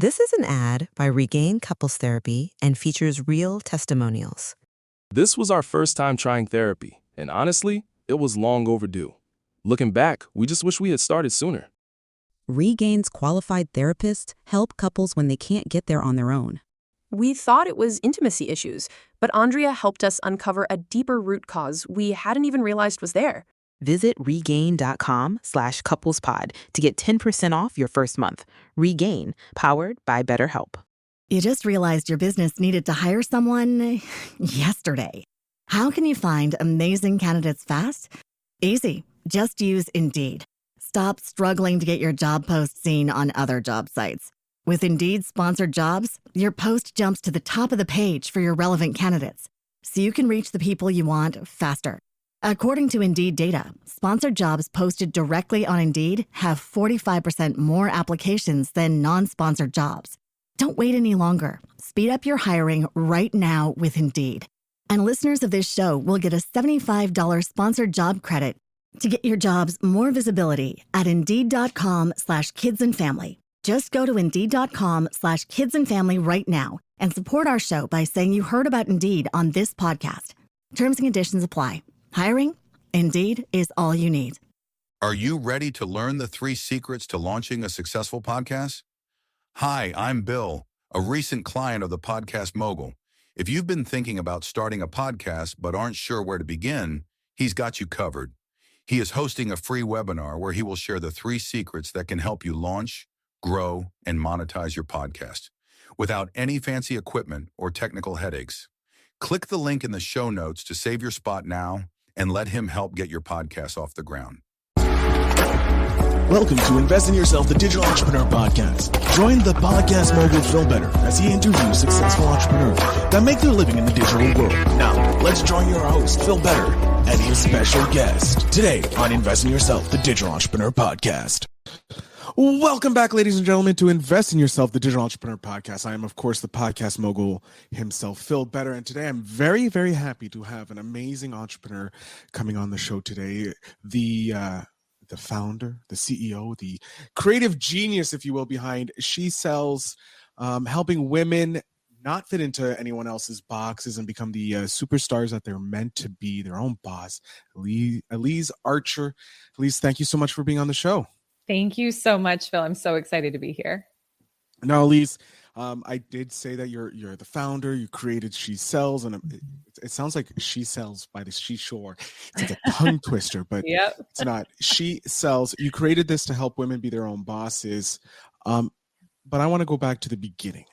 This is an ad by Regain Couples Therapy and features real testimonials. This was our first time trying therapy, and honestly, it was long overdue. Looking back, we just wish we had started sooner. Regain's qualified therapists help couples when they can't get there on their own. We thought it was intimacy issues, but Andrea helped us uncover a deeper root cause we hadn't even realized was there. Visit regain.com/couplespod to get 10% off your first month. Regain, powered by BetterHelp. You just realized your business needed to hire someone yesterday. How can you find amazing candidates fast? Easy. Just use Indeed. Stop struggling to get your job post seen on other job sites. With Indeed sponsored jobs, your post jumps to the top of the page for your relevant candidates, so you can reach the people you want faster. According to Indeed data, sponsored jobs posted directly on Indeed have 45% more applications than non-sponsored jobs. Don't wait any longer. Speed up your hiring right now with Indeed. And listeners of this show will get a $75 sponsored job credit to get your jobs more visibility at Indeed.com/kidsandfamily. Just go to Indeed.com/kidsandfamily right now and support our show by saying you heard about Indeed on this podcast. Terms and conditions apply. Hiring? Indeed is all you need. Are you ready to learn the 3 secrets to launching a successful podcast? Hi, I'm Bill, a recent client of the Podcast Mogul. If you've been thinking about starting a podcast but aren't sure where to begin, he's got you covered. He is hosting a free webinar where he will share the 3 secrets that can help you launch, grow, and monetize your podcast without any fancy equipment or technical headaches. Click the link in the show notes to save your spot now and let him help get your podcast off the ground. Welcome to Invest in Yourself, the Digital Entrepreneur Podcast. Join the Podcast Mogul Phil Better as he interviews successful entrepreneurs that make their living in the digital world. Now, let's join your host, Phil Better, and his special guest today on Invest in Yourself, the Digital Entrepreneur Podcast. Welcome back, ladies and gentlemen, to Invest in Yourself, the Digital Entrepreneur Podcast. I am, of course, the Podcast Mogul himself, Phil Better, and today I'm very, very happy to have an amazing entrepreneur coming on the show today. The founder, the CEO, the creative genius, if you will, behind She Sells, helping women not fit into anyone else's boxes and become the superstars that they're meant to be, their own boss, Elyse Archer. Elyse, thank you so much for being on the show. Thank you so much, Phil. I'm so excited to be here. Now, Elyse, I did say that you're the founder. You created She Sells, and it sounds like She Sells by the seashore. It's like a tongue twister, but Yep. It's not. She Sells. You created this to help women be their own bosses. But I want to go back to the beginning.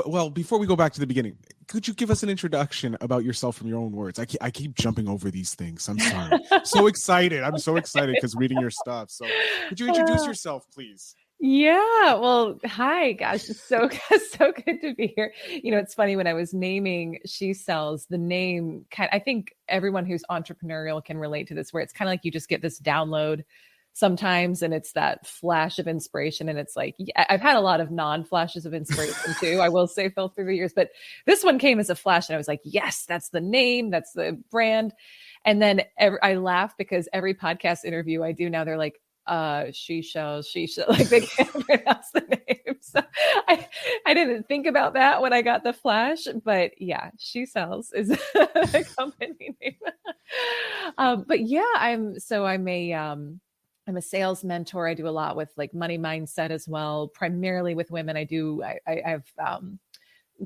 Well, before we go back to the beginning, could you give us an introduction about yourself from your own words? I keep jumping over these things. I'm sorry. So excited. I'm so excited because reading your stuff. So could you introduce yourself, please? Yeah. Well, hi, gosh. It's so good to be here. You know, it's funny when I was naming She Sells, the name I think everyone who's entrepreneurial can relate to this, where it's kind of like you just get this download sometimes, and it's that flash of inspiration. And it's like, I've had a lot of non-flashes of inspiration too, I will say, Phil, through the years, but this one came as a flash and I was like, yes, that's the name, that's the brand. And then I laugh because every podcast interview I do now, they're like, she sells, like they can't pronounce the name. So I didn't think about that when I got the flash, but yeah, She Sells is a company name. But yeah, I'm a sales mentor. I do a lot with like money mindset as well, primarily with women. I have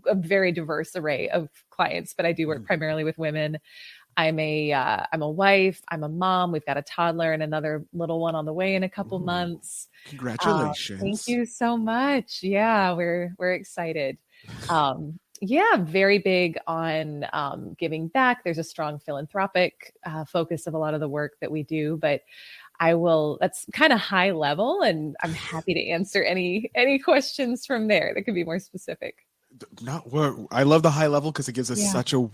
a very diverse array of clients, but I do work primarily with women. I'm a wife. I'm a mom. We've got a toddler and another little one on the way in a couple months. Congratulations. Thank you so much. Yeah, we're excited. Very big on giving back. There's a strong philanthropic focus of a lot of the work that we do, but that's kind of high level, and I'm happy to answer any questions from there that could be more specific. I love the high level because it gives us such a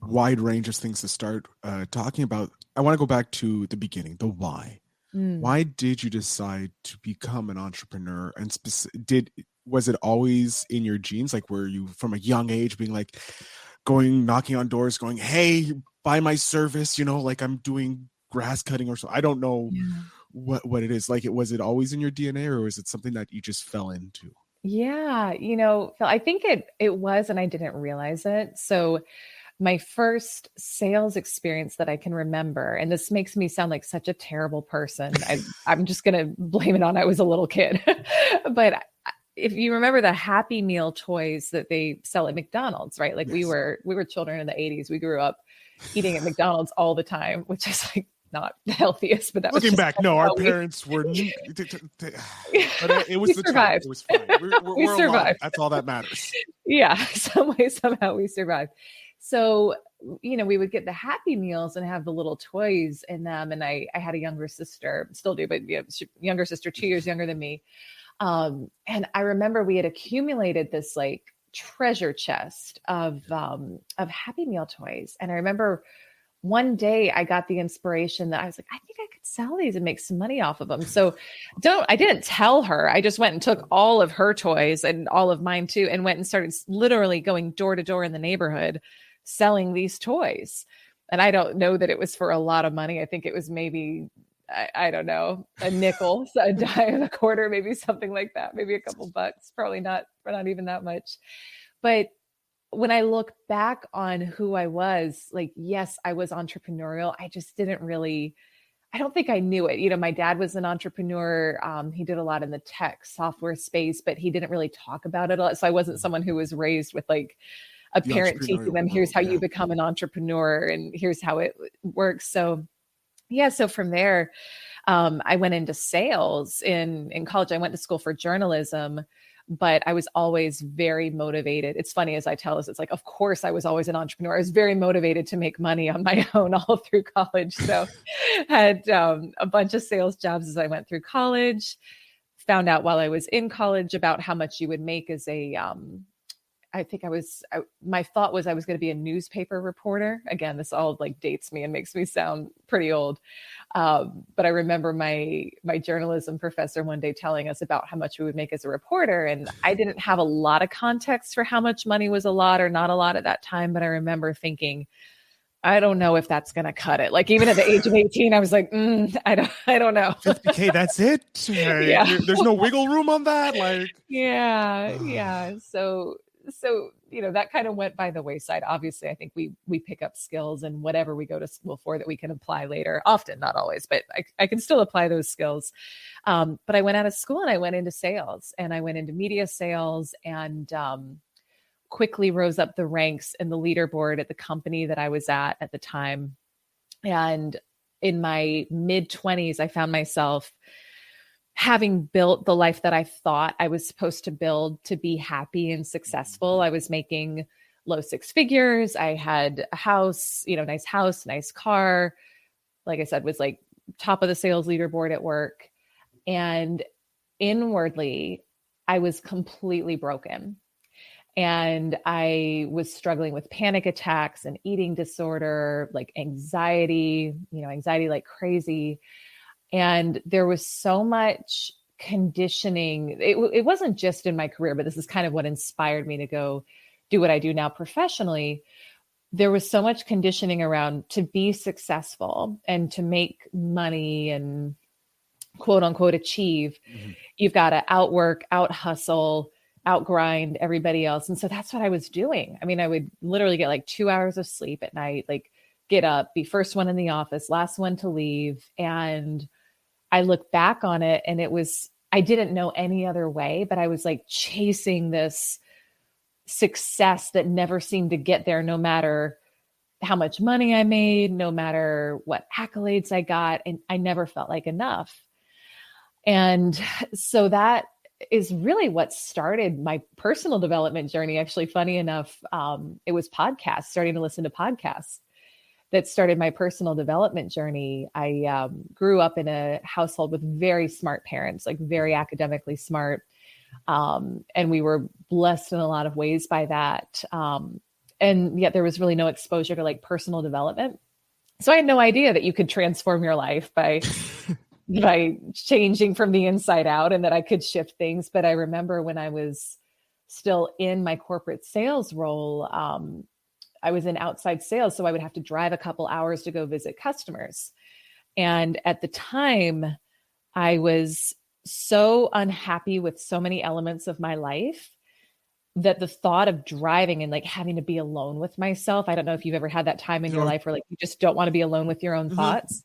wide range of things to start talking about. I want to go back to the beginning, the why. Why did you decide to become an entrepreneur? And was it always in your genes? Like, were you from a young age being like knocking on doors, going, "Hey, buy my service," like I'm doing grass cutting or so? I don't know what it is. Like, was it always in your DNA, or was it something that you just fell into? Yeah, Phil, I think it was, and I didn't realize it. So my first sales experience that I can remember, and this makes me sound like such a terrible person. I'm just going to blame it on I was a little kid. But if you remember the Happy Meal toys that they sell at McDonald's, right? Like we were children in the 80s. We grew up eating at McDonald's all the time, which is like not the healthiest, but that was Looking just back, kind no, of our how parents were, but it was we the time. survived. It was fine. We We're alive. survived. That's all that matters. Yeah, some way, somehow we survived. So, we would get the Happy Meals and have the little toys in them. And I had a younger sister, still do, but younger sister, 2 years younger than me. And I remember we had accumulated this like treasure chest of Happy Meal toys. And I remember one day I got the inspiration that I was like, I think I could sell these and make some money off of them. So I didn't tell her. I just went and took all of her toys and all of mine too, and went and started literally going door to door in the neighborhood selling these toys. And I don't know that it was for a lot of money. I think it was maybe, I don't know, a nickel, a dime, a quarter, maybe something like that, maybe a couple bucks, probably not even that much. But when I look back on who I was, like, yes, I was entrepreneurial. I just didn't really, I don't think I knew it. My dad was an entrepreneur. He did a lot in the tech software space, but he didn't really talk about it a lot. So I wasn't someone who was raised with like a parent teaching them, here's how you become an entrepreneur and here's how it works. So yeah, so from there, I went into sales in college. I went to school for journalism, but I was always very motivated. It's funny as I tell us, it's like, of course I was always an entrepreneur. I was very motivated to make money on my own all through college. So had a bunch of sales jobs as I went through college, found out while I was in college about how much you would make as a, my thought was I was going to be a newspaper reporter. Again, this all like dates me and makes me sound pretty old. But I remember my journalism professor one day telling us about how much we would make as a reporter. And I didn't have a lot of context for how much money was a lot or not a lot at that time. But I remember thinking, I don't know if that's going to cut it. Like even at the age of 18, I was like, I don't know. 50K, that's it? Yeah. There's no wiggle room on that? Like, yeah. So, that kind of went by the wayside. Obviously, I think we pick up skills and whatever we go to school for that we can apply later, often, not always, but I can still apply those skills. But I went out of school and I went into sales and I went into media sales and quickly rose up the ranks in the leaderboard at the company that I was at the time. And in my mid-20s, I found myself having built the life that I thought I was supposed to build to be happy and successful. I was making low six figures. I had a house, nice house, nice car. Like I said, was like top of the sales leaderboard at work. And inwardly, I was completely broken. And I was struggling with panic attacks and eating disorder, like anxiety like crazy. And there was so much conditioning. It wasn't just in my career, but this is kind of what inspired me to go do what I do now professionally. There was so much conditioning around to be successful and to make money and quote unquote achieve. Mm-hmm. You've got to outwork, out hustle, outgrind everybody else. And so that's what I was doing. I mean, I would literally get like 2 hours of sleep at night, like get up, be first one in the office, last one to leave. And I look back on it and I didn't know any other way, but I was like chasing this success that never seemed to get there, no matter how much money I made, no matter what accolades I got. And I never felt like enough. And so that is really what started my personal development journey. Actually, funny enough, it was podcasts, starting to listen to podcasts that started my personal development journey. I grew up in a household with very smart parents, like very academically smart. And we were blessed in a lot of ways by that. And yet there was really no exposure to like personal development. So I had no idea that you could transform your life by changing from the inside out and that I could shift things. But I remember when I was still in my corporate sales role, I was in outside sales, so I would have to drive a couple hours to go visit customers. And at the time, I was so unhappy with so many elements of my life that the thought of driving and like having to be alone with myself, I don't know if you've ever had that time in your life where like you just don't want to be alone with your own thoughts,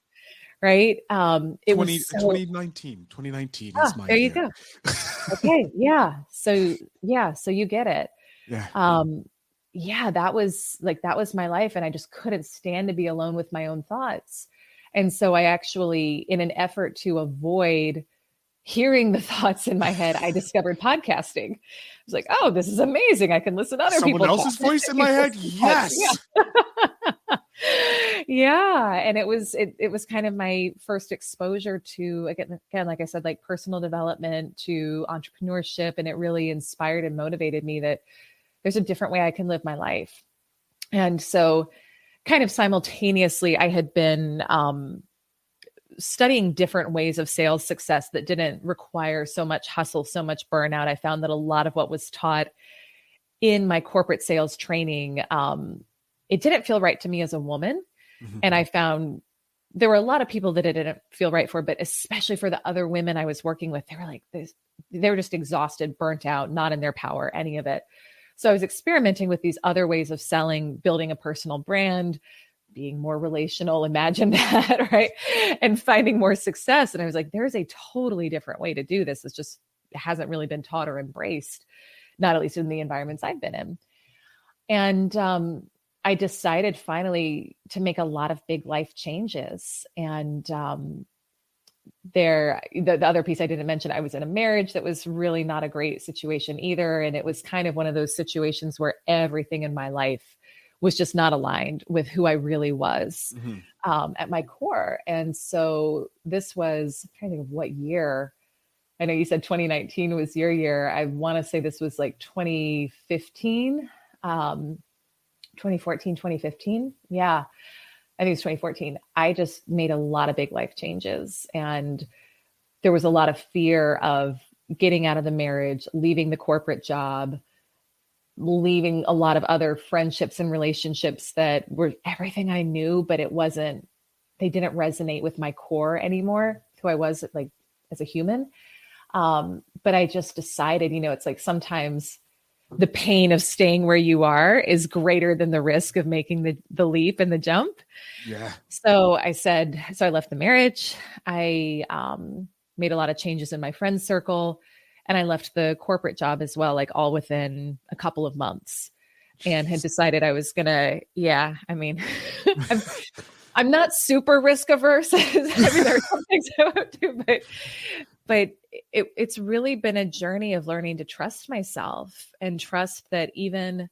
right? It was so, 2019 is my there you year. go. Okay, yeah. So you get it. Yeah. That was my life, and I just couldn't stand to be alone with my own thoughts. And so I actually, in an effort to avoid hearing the thoughts in my head, I discovered podcasting. I was like, oh, this is amazing. I can listen to other people. Someone else's voice in my head? Yes. Yeah. And it was kind of my first exposure to, again, like I said, like personal development, to entrepreneurship. And it really inspired and motivated me that there's a different way I can live my life. And so kind of simultaneously, I had been studying different ways of sales success that didn't require so much hustle, so much burnout. I found that a lot of what was taught in my corporate sales training, it didn't feel right to me as a woman. Mm-hmm. And I found there were a lot of people that it didn't feel right for, but especially for the other women I was working with, they were like this, they were just exhausted, burnt out, not in their power, any of it. So I was experimenting with these other ways of selling, building a personal brand, being more relational, imagine that, right? And finding more success. And I was like, there's a totally different way to do this. It hasn't really been taught or embraced, not at least in the environments I've been in. And I decided finally to make a lot of big life changes. And the other piece I didn't mention, I was in a marriage that was really not a great situation either. And it was kind of one of those situations where everything in my life was just not aligned with who I really was at my core. And so this was, I'm trying to think of what year. I know you said 2019 was your year. I want to say this was like 2015, 2014, 2015. Yeah, I think it's 2014. I just made a lot of big life changes. And there was a lot of fear of getting out of the marriage, leaving the corporate job, leaving a lot of other friendships and relationships that were everything I knew, but they didn't resonate with my core anymore, who I was like as a human. But I just decided, it's like sometimes the pain of staying where you are is greater than the risk of making the leap and the jump. Yeah. So I left the marriage. I made a lot of changes in my friend circle. And I left the corporate job as well, like all within a couple of months, and had decided I was gonna, I'm not super risk averse. I mean, there are some things I won't do, but it's really been a journey of learning to trust myself and trust that even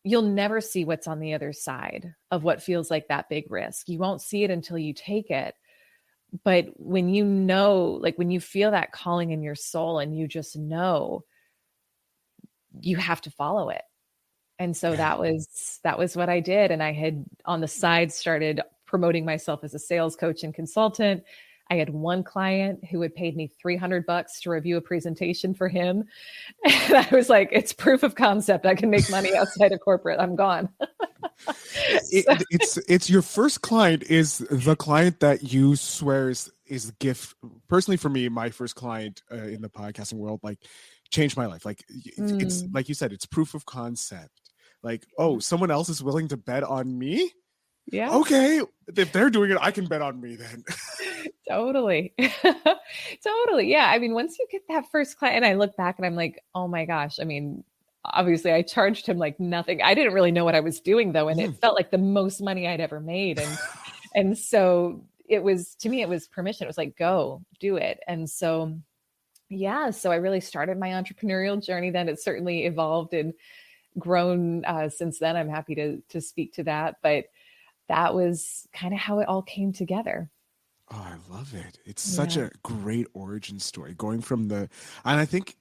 you'll never see what's on the other side of what feels like that big risk. You won't see it until you take it. But when when you feel that calling in your soul and you just know, you have to follow it. And so that was what I did. And I had on the side started promoting myself as a sales coach and consultant. I had one client who had paid me $300 to review a presentation for him. And I was like, it's proof of concept. I can make money outside of corporate. I'm gone. It's your first client is the client that you swear is the gift. Personally, for me, my first client in the podcasting world, like changed my life. Like it's like you said, it's proof of concept. Like, oh, someone else is willing to bet on me. Yeah. Okay. If they're doing it, I can bet on me then. Totally. Totally. Yeah. I mean, once you get that first client, and I look back and I'm like, oh my gosh. I mean, obviously I charged him like nothing. I didn't really know what I was doing though. And it felt like the most money I'd ever made. And so to me, it was permission. It was like, go do it. And so, so I really started my entrepreneurial journey then. It certainly evolved and grown since then. I'm happy to speak to that, but that was kind of how it all came together. Oh, I love it. It's such a great origin story going from and I think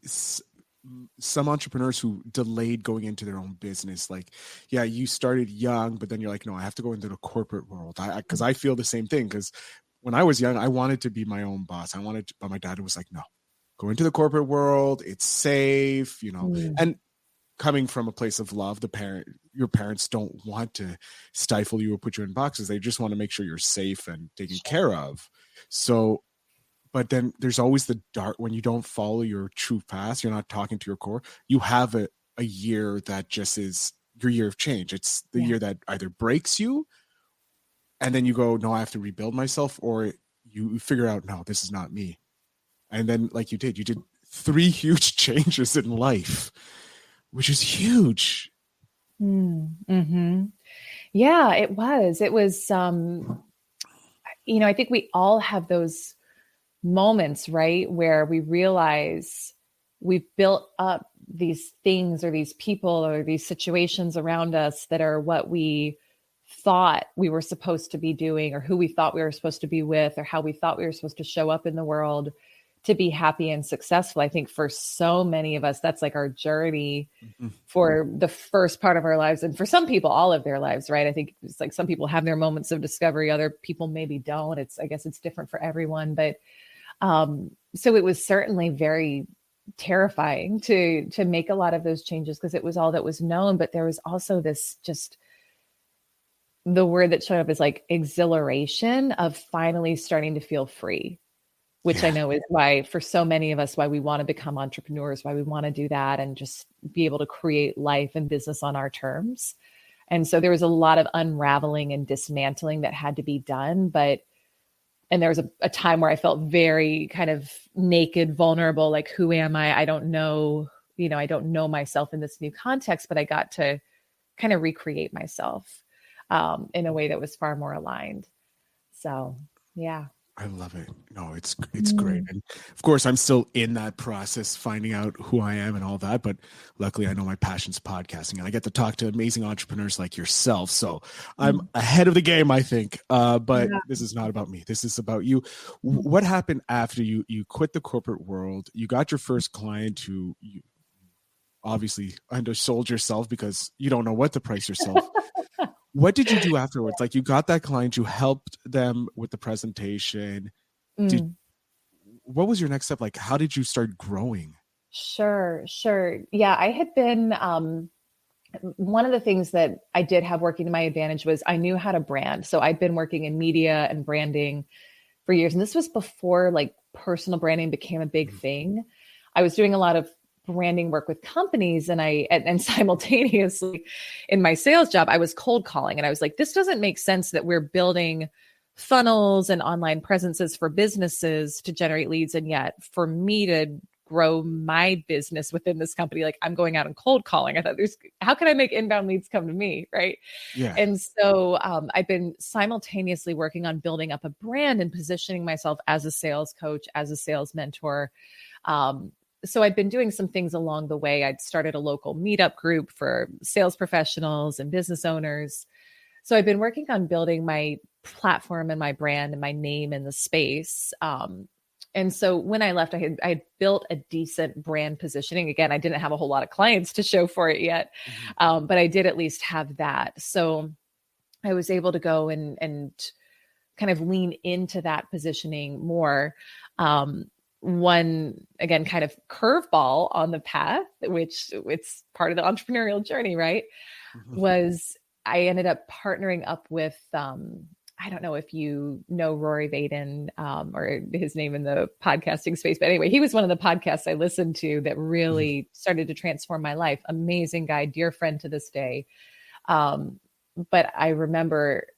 some entrepreneurs who delayed going into their own business, like, you started young, but then you're like, no, I have to go into the corporate world. Cause I feel the same thing. Cause when I was young, I wanted to be my own boss. But my dad was like, no, go into the corporate world. It's safe, and coming from a place of love, your parents don't want to stifle you or put you in boxes. They just want to make sure you're safe and taken care of. So But then there's always the dark when you don't follow your true path, you're not talking to your core. You have a year that just is your year of change. It's the year that either breaks you and then you go, no, I have to rebuild myself, or you figure out, no, this is not me. And then like you did 3 huge changes in life, which is huge. Mm-hmm. Yeah, it was, I think we all have those moments, right? Where we realize we've built up these things or these people or these situations around us that are what we thought we were supposed to be doing, or who we thought we were supposed to be with, or how we thought we were supposed to show up in the world to be happy and successful. I think for so many of us, that's like our journey for the first part of our lives. And for some people, all of their lives, right? I think it's like some people have their moments of discovery. Other people maybe don't. I guess it's different for everyone. But so it was certainly very terrifying to make a lot of those changes because it was all that was known. But there was also this just, the word that showed up is like exhilaration of finally starting to feel free, which I know is why for so many of us, why we want to become entrepreneurs, why we want to do that and just be able to create life and business on our terms. And so there was a lot of unraveling and dismantling that had to be done. And there was a time where I felt very kind of naked, vulnerable, like, who am I? I don't know, I don't know myself in this new context, but I got to kind of recreate myself in a way that was far more aligned. So, yeah. I love it. No, it's great. And of course, I'm still in that process, finding out who I am and all that. But luckily, I know my passion's podcasting, and I get to talk to amazing entrepreneurs like yourself. So I'm ahead of the game, I think. But this is not about me. This is about you. What happened after you quit the corporate world? You got your first client who you obviously undersold yourself because you don't know what to price yourself. What did you do afterwards? Like, you got that client, you helped them with the presentation. What was your next step? Like, how did you start growing? Sure. Yeah, I had been, one of the things that I did have working to my advantage was I knew how to brand. So I'd been working in media and branding for years. And this was before like personal branding became a big thing. I was doing a lot of branding work with companies, and simultaneously in my sales job, I was cold calling, and I was like, this doesn't make sense that we're building funnels and online presences for businesses to generate leads. And yet for me to grow my business within this company, like, I'm going out and cold calling. I thought, how can I make inbound leads come to me? Right. Yeah. And so I've been simultaneously working on building up a brand and positioning myself as a sales coach, as a sales mentor. So I'd been doing some things along the way. I'd started a local meetup group for sales professionals and business owners. So I've been working on building my platform and my brand and my name in the space. And so when I left, I had built a decent brand positioning. Again, I didn't have a whole lot of clients to show for it yet, but I did at least have that. So I was able to go and kind of lean into that positioning more. One, again, kind of curveball on the path, which it's part of the entrepreneurial journey, right? Was I ended up partnering up with, I don't know if you know Rory Vaden or his name in the podcasting space, but anyway, he was one of the podcasts I listened to that really started to transform my life. Amazing guy, dear friend to this day. But I remember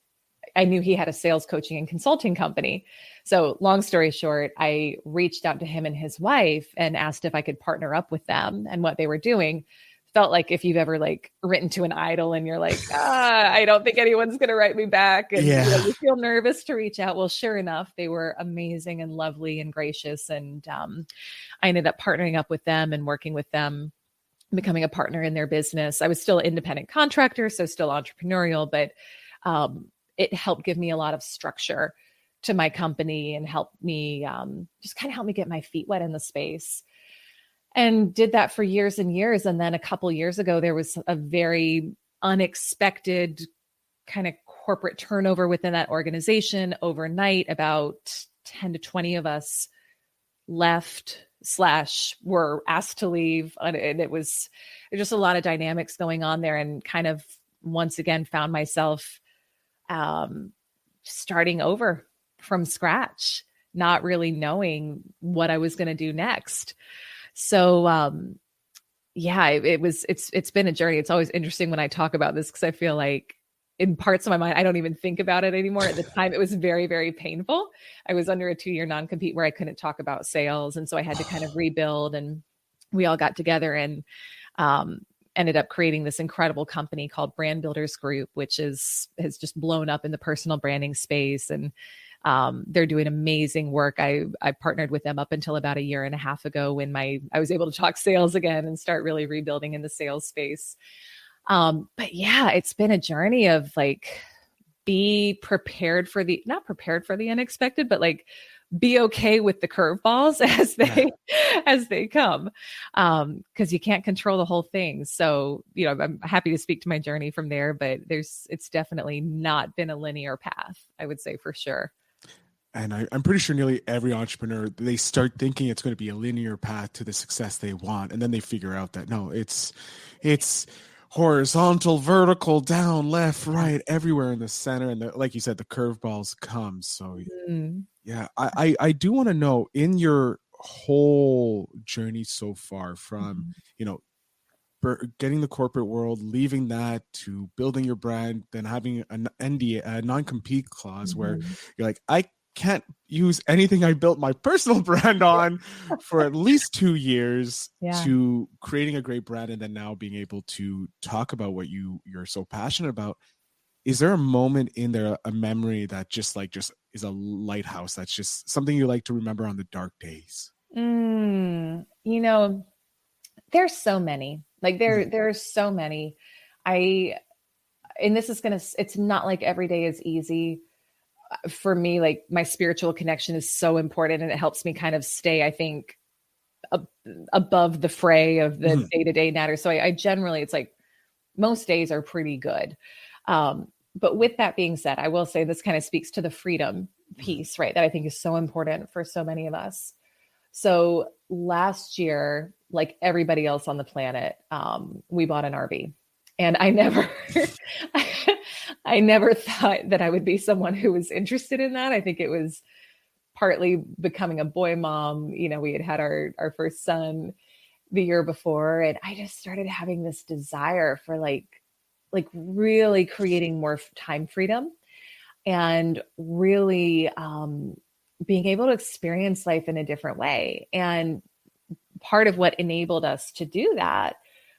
I knew he had a sales coaching and consulting company. So long story short, I reached out to him and his wife and asked if I could partner up with them and what they were doing. Felt like if you've ever like written to an idol and you're like, I don't think anyone's going to write me back. And you feel nervous to reach out. Well, sure enough, they were amazing and lovely and gracious. And I ended up partnering up with them and working with them, becoming a partner in their business. I was still an independent contractor, so still entrepreneurial, but it helped give me a lot of structure to my company and helped me just kind of help me get my feet wet in the space. And did that for years and years. And then a couple years ago, there was a very unexpected kind of corporate turnover within that organization. Overnight, about 10 to 20 of us left / were asked to leave. And it was just a lot of dynamics going on there, and kind of once again found myself starting over from scratch. not really knowing what I was going to do next. So, it's been a journey. It's always interesting when I talk about this because I feel like in parts of my mind, I don't even think about it anymore. At the time, it was very, very painful. I was under a 2-year non-compete where I couldn't talk about sales. And so I had to kind of rebuild, and we all got together and ended up creating this incredible company called Brand Builders Group, which has just blown up in the personal branding space. And they're doing amazing work. I partnered with them up until about 1.5 years ago when I was able to talk sales again and start really rebuilding in the sales space. But yeah, it's been a journey of like, be prepared for not prepared for the unexpected, but like be okay with the curveballs as they come. Cause you can't control the whole thing. So, I'm happy to speak to my journey from there, but it's definitely not been a linear path, I would say for sure. And I'm pretty sure nearly every entrepreneur, they start thinking it's going to be a linear path to the success they want. And then they figure out that no, it's horizontal, vertical, down, left, right, everywhere in the center. And like you said, the curveballs come. So yeah, I do want to know, in your whole journey so far from, getting the corporate world, leaving that, to building your brand, then having an NDA, a non-compete clause where you're like, I can't use anything I built my personal brand on for at least 2 years, to creating a great brand, and then now being able to talk about what you're so passionate about. Is there a moment in there, a memory that just is a lighthouse, that's just something you like to remember on the dark days? There's so many. Like there are so many. And this is it's not like every day is easy. For me, like my spiritual connection is so important, and it helps me kind of stay, I think, above the fray of the day-to-day matters. So I generally, it's like most days are pretty good. But with that being said, I will say this kind of speaks to the freedom piece, right? That I think is so important for so many of us. So last year, like everybody else on the planet, we bought an RV, and I never thought that I would be someone who was interested in that. I think it was partly becoming a boy mom. We had our first son the year before, and I just started having this desire for like really creating more time freedom, and really being able to experience life in a different way. And part of what enabled us to do that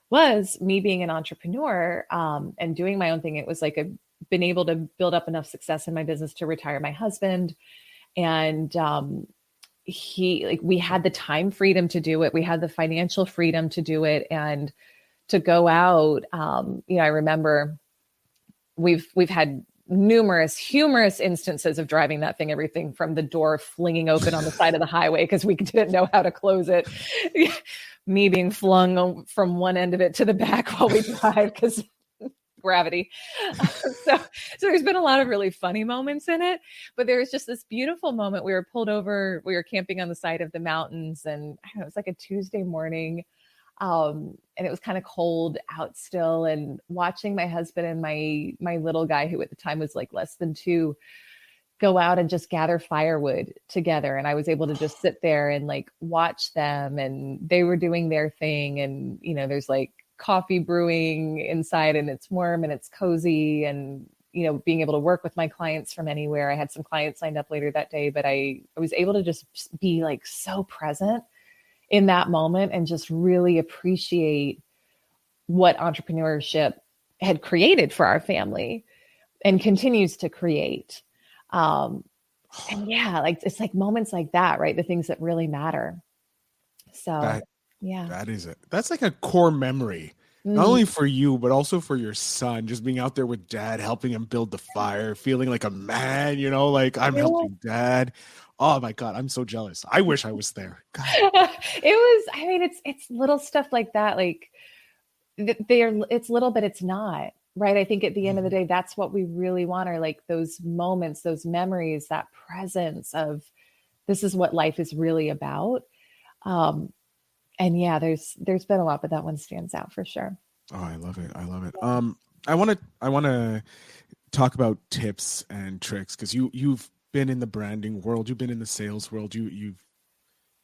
was me being an entrepreneur and doing my own thing. It was like I've been able to build up enough success in my business to retire my husband. And we had the time freedom to do it. We had the financial freedom to do it, and to go out. I remember we've had numerous humorous instances of driving that thing, everything from the door flinging open on the side of the highway because we didn't know how to close it. Me being flung from one end of it to the back while we drive because gravity. So there's been a lot of really funny moments in it, but there was just this beautiful moment. We were pulled over, we were camping on the side of the mountains, and I don't know, it was like a Tuesday morning. And it was kind of cold out still, and watching my husband and my little guy, who at the time was like less than 2, go out and just gather firewood together. And I was able to just sit there and like watch them, and they were doing their thing. And, there's like coffee brewing inside, and it's warm and it's cozy, and, being able to work with my clients from anywhere. I had some clients signed up later that day, but I was able to just be like so present in that moment and just really appreciate what entrepreneurship had created for our family and continues to create. And yeah, it's like moments like that, right? The things that really matter. So that's like a core memory, not only for you, but also for your son, just being out there with dad, helping him build the fire, feeling like a man, like I'm helping dad. Oh my God, I'm so jealous. I wish I was there. It's little stuff like that. Like it's little, but it's not, right? I think at the end of the day, that's what we really want, are like those moments, those memories, that presence of this is what life is really about. And yeah, there's been a lot, but that one stands out for sure. Oh, I love it. I want to talk about tips and tricks, because you've been in the branding world, you've been in the sales world, you've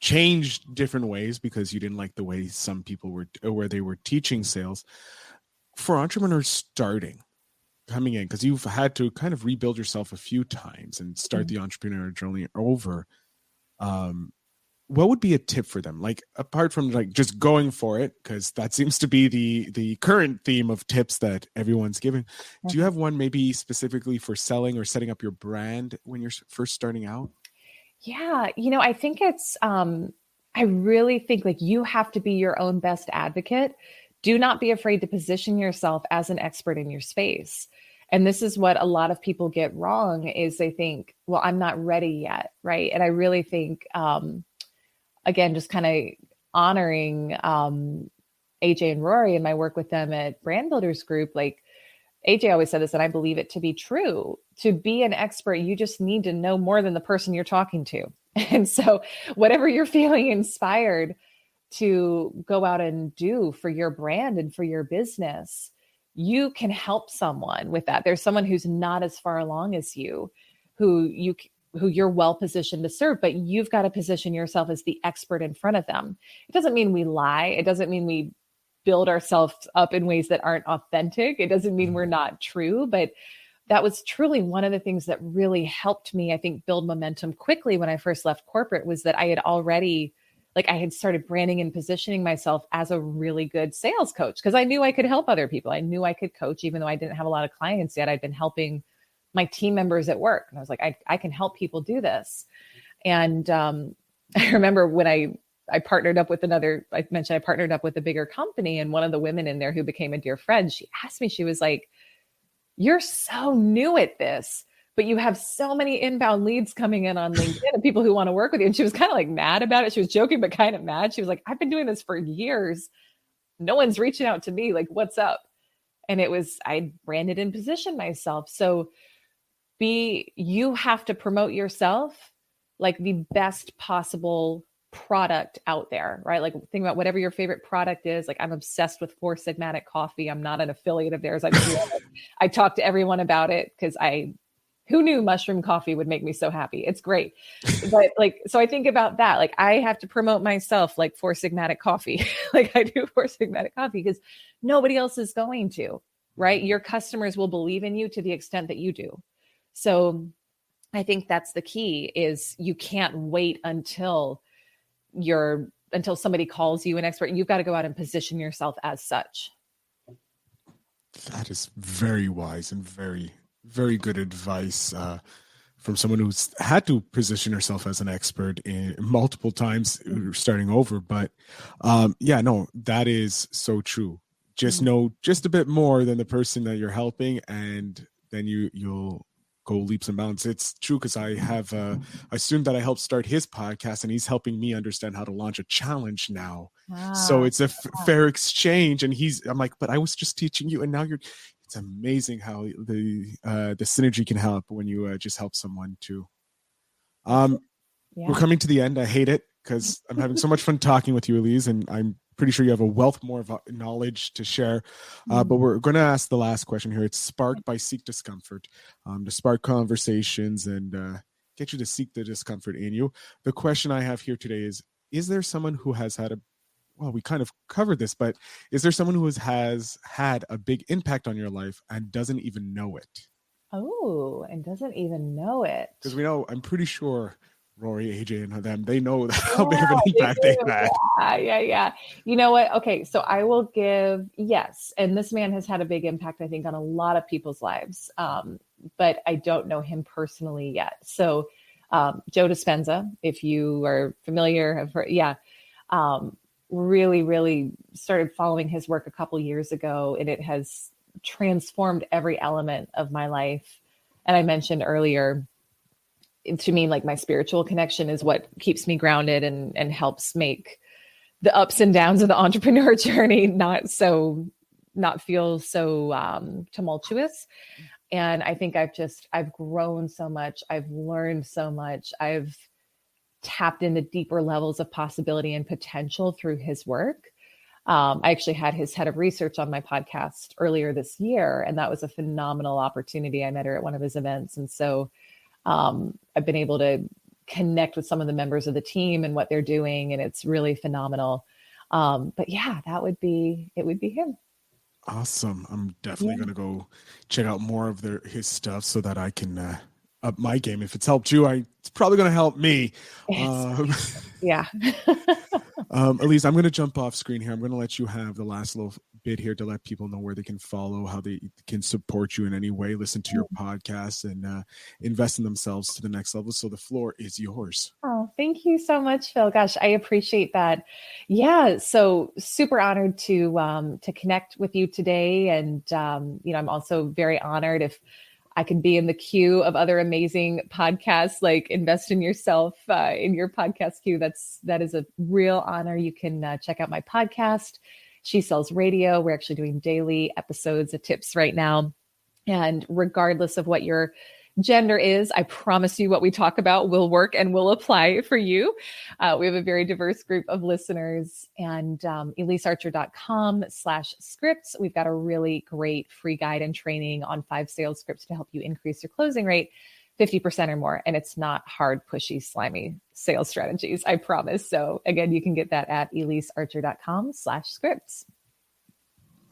changed different ways because you didn't like the way some people were, or where they were teaching sales. For entrepreneurs starting, coming in, because you've had to kind of rebuild yourself a few times and start the entrepreneur journey over, what would be a tip for them? Like, apart from like just going for it, because that seems to be the current theme of tips that everyone's giving. Do you have one maybe specifically for selling or setting up your brand when you're first starting out? Yeah, I think it's, I really think like you have to be your own best advocate. Do not be afraid to position yourself as an expert in your space. And this is what a lot of people get wrong is they think, well, I'm not ready yet. Right. And I really think, again, just kind of honoring AJ and Rory and my work with them at Brand Builders Group, like AJ always said this, and I believe it to be true. To be an expert, you just need to know more than the person you're talking to. And so whatever you're feeling inspired to go out and do for your brand and for your business, you can help someone with that. There's someone who's not as far along as you, who you're well positioned to serve, but you've got to position yourself as the expert in front of them. It doesn't mean we lie. It doesn't mean we build ourselves up in ways that aren't authentic. It doesn't mean we're not true, but that was truly one of the things that really helped me, I think, build momentum quickly when I first left corporate, was that I had already, like, I had started branding and positioning myself as a really good sales coach because I knew I could help other people. I knew I could coach, even though I didn't have a lot of clients yet. I'd been helping my team members at work. And I was like, I can help people do this. And I remember when I partnered up with I mentioned I partnered up with a bigger company, and one of the women in there who became a dear friend, she asked me, she was like, you're so new at this, but you have so many inbound leads coming in on LinkedIn and people who want to work with you. And she was kind of like mad about it. She was joking, but kind of mad. She was like, I've been doing this for years. No one's reaching out to me. Like, what's up? And I branded and positioned myself. So you have to promote yourself like the best possible product out there, right? Like, think about whatever your favorite product is. Like, I'm obsessed with Four Sigmatic coffee. I'm not an affiliate of theirs. I talk to everyone about it because who knew mushroom coffee would make me so happy? It's great. But like, so I think about that. Like, I have to promote myself like Four Sigmatic coffee. Like, I do Four Sigmatic coffee because nobody else is going to, right? Your customers will believe in you to the extent that you do. So I think that's the key, is you can't wait until somebody calls you an expert. You've got to go out and position yourself as such. That is very wise and very, very good advice from someone who's had to position herself as an expert multiple times starting over. But that is so true. Just know just a bit more than the person that you're helping, and then you'll go leaps and bounds. It's true, because I have a student that I helped start his podcast, and he's helping me understand how to launch a challenge now. Wow. So it's a fair exchange. And I'm like, but I was just teaching you, and now it's amazing how the synergy can help when you just help someone too. We're coming to the end. I hate it because I'm having so much fun talking with you, Elyse, and I'm pretty sure you have a wealth more of knowledge to share. But we're going to ask the last question here. It's sparked by Seek Discomfort, to spark conversations and get you to seek the discomfort in you. The question I have here today is there someone who has had we kind of covered this, but is there someone who has had a big impact on your life and doesn't even know it? Oh, and doesn't even know it. Because I'm pretty sure Rory, AJ, and them, they know how big of an impact they've had. Yeah. You know what? Okay, so I will give, yes. And this man has had a big impact, I think, on a lot of people's lives. But I don't know him personally yet. So Joe Dispenza, if you are familiar, have heard, really, really started following his work a couple years ago, and it has transformed every element of my life. And I mentioned earlier, to me, like, my spiritual connection is what keeps me grounded and helps make the ups and downs of the entrepreneur journey not feel so tumultuous. And I think I've grown so much. I've learned so much. I've tapped into deeper levels of possibility and potential through his work. I actually had his head of research on my podcast earlier this year, and that was a phenomenal opportunity. I met her at one of his events. And so I've been able to connect with some of the members of the team and what they're doing, and it's really phenomenal. But yeah, it would be him. Awesome. I'm definitely going to go check out more of his stuff so that I can up my game. If it's helped you, it's probably going to help me. Yeah. Elyse, I'm going to jump off screen here. I'm going to let you have the last little bit here to let people know where they can follow, how they can support you in any way, listen to your podcast, and invest in themselves to the next level. So the floor is yours. Oh, thank you so much, Phil. Gosh, I appreciate that. Yeah, so super honored to connect with you today, and I'm also very honored if I could be in the queue of other amazing podcasts, like Invest in Yourself in your podcast queue. That is a real honor. You can check out my podcast, She Sells Radio. We're actually doing daily episodes of tips right now. And regardless of what your gender is, I promise you what we talk about will work and will apply for you. We have a very diverse group of listeners, and ElyseArcher.com/scripts. We've got a really great free guide and training on 5 sales scripts to help you increase your closing rate 50% or more. And it's not hard, pushy, slimy sales strategies, I promise. So again, you can get that at ElyseArcher.com/scripts.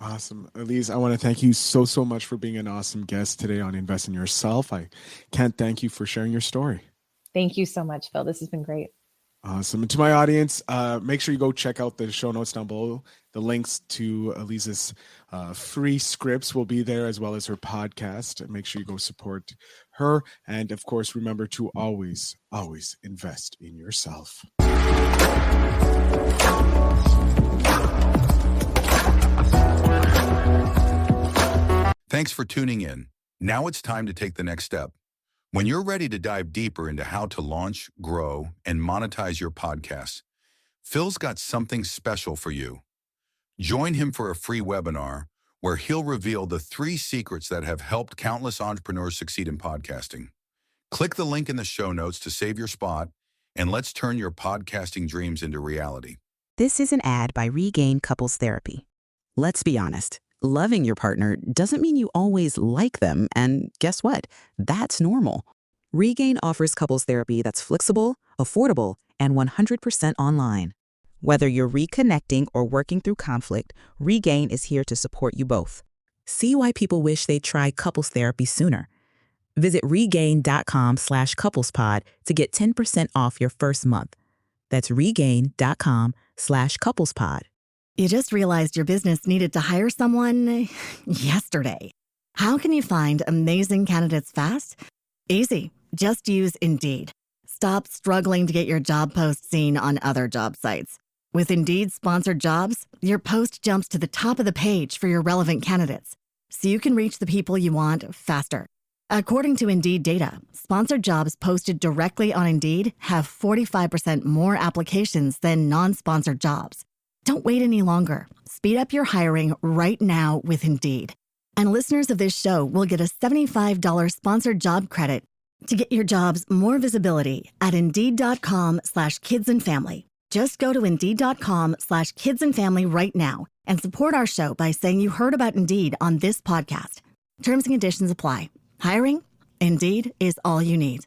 Awesome. Elyse, I want to thank you so much for being an awesome guest today on Invest in Yourself. I can't thank you for sharing your story. Thank you so much, Phil. This has been great. Awesome. And to my audience, make sure you go check out the show notes down below. The links to Elise's free scripts will be there, as well as her podcast. Make sure you go support her. And of course, remember to always invest in yourself. Thanks for tuning in. Now it's time to take the next step. When you're ready to dive deeper into how to launch, grow, and monetize your podcast, Phil's got something special for you. Join him for a free webinar where he'll reveal the 3 secrets that have helped countless entrepreneurs succeed in podcasting. Click the link in the show notes to save your spot, and let's turn your podcasting dreams into reality. This is an ad by Regain Couples Therapy. Let's be honest. Loving your partner doesn't mean you always like them, and guess what? That's normal. Regain offers couples therapy that's flexible, affordable, and 100% online. Whether you're reconnecting or working through conflict, Regain is here to support you both. See why people wish they'd try couples therapy sooner. Visit regain.com/couplespod to get 10% off your first month. That's regain.com/couplespod. You just realized your business needed to hire someone yesterday. How can you find amazing candidates fast? Easy. Just use Indeed. Stop struggling to get your job post seen on other job sites. With Indeed sponsored jobs, your post jumps to the top of the page for your relevant candidates, so you can reach the people you want faster. According to Indeed data, sponsored jobs posted directly on Indeed have 45% more applications than non-sponsored jobs. Don't wait any longer. Speed up your hiring right now with Indeed. And listeners of this show will get a $75 sponsored job credit to get your jobs more visibility at Indeed.com/kidsandfamily. Just go to Indeed.com/kidsandfamily right now and support our show by saying you heard about Indeed on this podcast. Terms and conditions apply. Hiring? Indeed is all you need.